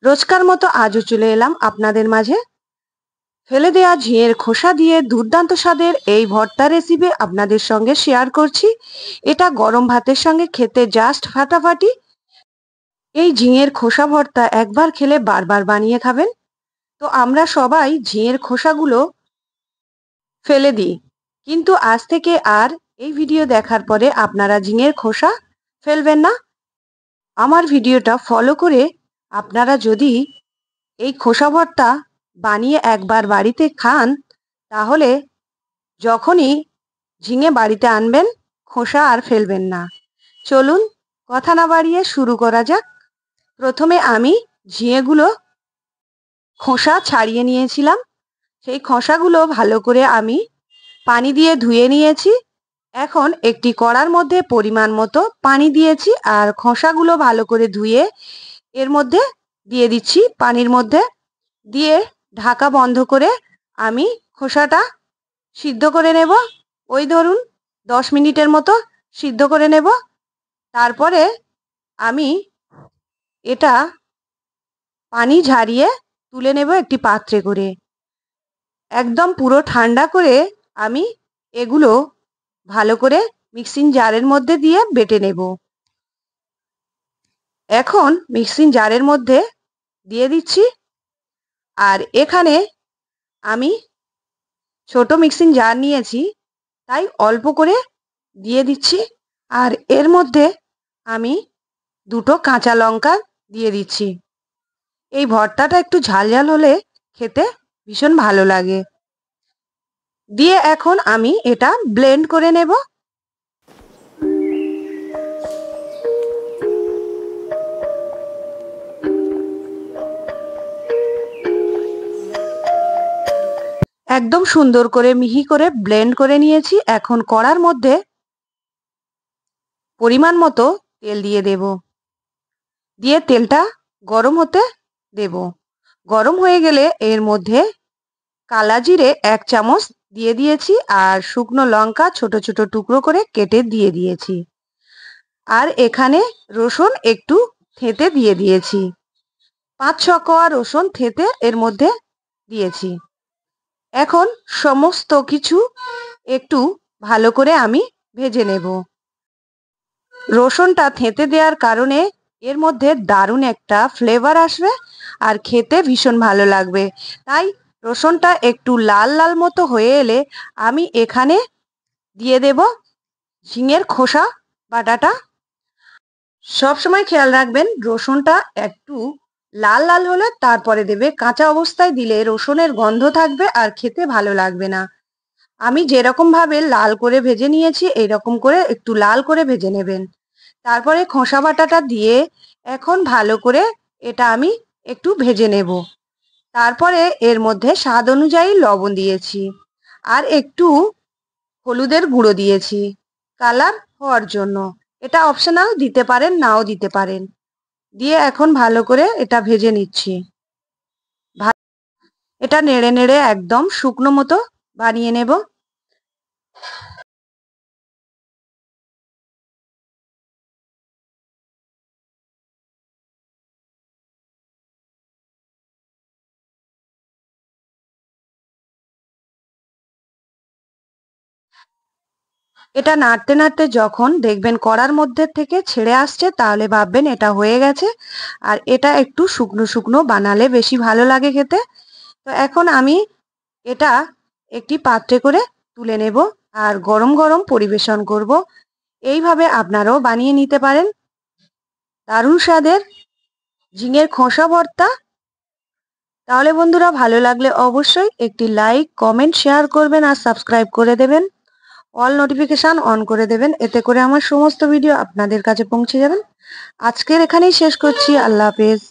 রোজকার মতো আজও চলে এলাম আপনাদের মাঝে ফেলে দেয়া ঝিঙের খোসা দিয়ে দুর্দান্ত স্বাদের এই ভর্তা রেসিপি আপনাদের সঙ্গে শেয়ার করছি। এটা গরম ভাতের সঙ্গে খেতে জাস্ট ফাটাফাটি। এই ঝিঙের খোসা ভর্তা একবার খেলে বারবার বানিয়ে খাবেন। তো আমরা সবাই ঝিঙের খোসাগুলো ফেলে দিই, কিন্তু আজ থেকে আর এই ভিডিও দেখার পরে আপনারা ঝিঙের খোসা ফেলবেন না। আমার ভিডিওটা ফলো করে আপনারা যদি এই খোসা ভর্তা বানিয়ে একবার বাড়িতে খান, তাহলে যখনই ঝিঙে বাড়িতে আনবেন খোসা আর ফেলবেন না। চলুন কথা না বাড়িয়ে শুরু করা যাক। প্রথমে আমি ঝিঙেগুলো খোসা ছাড়িয়ে নিয়েছিলাম। সেই খোসাগুলো ভালো করে আমি পানি দিয়ে ধুয়ে নিয়েছি। এখন একটি কড়ার মধ্যে পরিমাণ মতো পানি দিয়েছি আর খোসাগুলো ভালো করে ধুয়ে এর মধ্যে দিয়ে দিচ্ছি। পানির মধ্যে দিয়ে ঢাকা বন্ধ করে আমি খোসাটা সিদ্ধ করে নেব। ওই ধরুন 10 মিনিটের মতো সিদ্ধ করে নেব। তারপরে আমি এটা পানি ঝারিয়ে তুলে নেব একটি পাত্রে করে। একদম পুরো ঠান্ডা করে আমি এগুলো ভালো করে মিক্সিং জারের মধ্যে দিয়ে বেটে নেব। এখন মিক্সিং জারের মধ্যে দিয়ে দিচ্ছি। আর এখানে আমি ছোট মিক্সিং জার নিয়েছি, তাই অল্প করে দিয়ে দিচ্ছি। আর এর মধ্যে আমি দুটো কাঁচা লঙ্কা দিয়ে দিচ্ছি। এই ভর্তাটা একটু ঝাল ঝাল হলে খেতে ভীষণ ভালো লাগে। দিয়ে এখন আমি এটা ব্লেন্ড করে নেব। একদম সুন্দর করে মিহি করে ব্লেন্ড করে নিয়েছি। এখন কড়ার মধ্যে পরিমাণ মতো তেল দিয়ে দেব। দিয়ে তেলটা গরম হতে দেব। গরম হয়ে গেলে এর মধ্যে কালা জিরে 1 চামচ দিয়ে দিয়েছি আর শুকনো লঙ্কা ছোট ছোট টুকরো করে কেটে দিয়ে দিয়েছি। আর এখানে রসুন একটু থেঁতে দিয়ে দিয়েছি। 5-6 কোয়া রসুন থেঁতে এর মধ্যে দিয়েছি। এখন সমস্ত কিছু একটু ভালো করে আমি ভেজে নেব। রসুনটা থেঁতে দেওয়ার কারণে এর মধ্যে দারুণ একটা ফ্লেভার আসবে আর খেতে ভীষণ ভালো লাগবে। তাই রসুনটা একটু লাল লাল মতো হয়ে এলে আমি এখানে দিয়ে দেব ঝিঙের খোসা বাটাটা। সবসময় খেয়াল রাখবেন রসুনটা একটু লাল লাল হলে তারপরে দেবে। কাঁচা অবস্থায় দিলে রসুনের গন্ধ থাকবে আর খেতে ভালো লাগবে না। আমি যেরকম ভাবে লাল করে ভেজে নিয়েছি এইরকম করে একটু লাল করে ভেজে নেবেন। তারপরে খোসা বাটাটা দিয়ে এখন ভালো করে এটা আমি একটু ভেজে নেব। তারপরে এর মধ্যে স্বাদ অনুযায়ী লবণ দিয়েছি আর একটু হলুদের গুঁড়ো দিয়েছি কালার হওয়ার জন্য। এটা অপশনাল, দিতে পারেন নাও দিতে পারেন। দিয়ে এখন ভালো করে এটা ভেজে নিচ্ছি। এটা নেড়ে নেড়ে একদম শুকনো মতো বানিয়ে নেব। এটা নাড়তে নাড়তে যখন দেখবেন কড়ার মধ্যে থেকে ছেড়ে আসছে তাহলে ভাববেন এটা হয়ে গেছে। আর এটা একটু শুকনো শুকনো বানালে বেশি ভালো লাগে খেতে। তো এখন আমি এটা একটি পাত্রে করে তুলে নেব আর গরম গরম পরিবেশন করব। এইভাবে আপনারাও বানিয়ে নিতে পারেন দারুণ স্বাদের ঝিঙের খোসা ভর্তা। তাহলে বন্ধুরা ভালো লাগলে অবশ্যই একটি লাইক কমেন্ট শেয়ার করবেন আর সাবস্ক্রাইব করে দেবেন। অল নোটিফিকেশান অন করে দেবেন, এতে করে আমার সমস্ত ভিডিও আপনাদের কাছে পৌঁছে যাবেন। আজকের এখানেই শেষ করছি। আল্লাহ হাফেজ।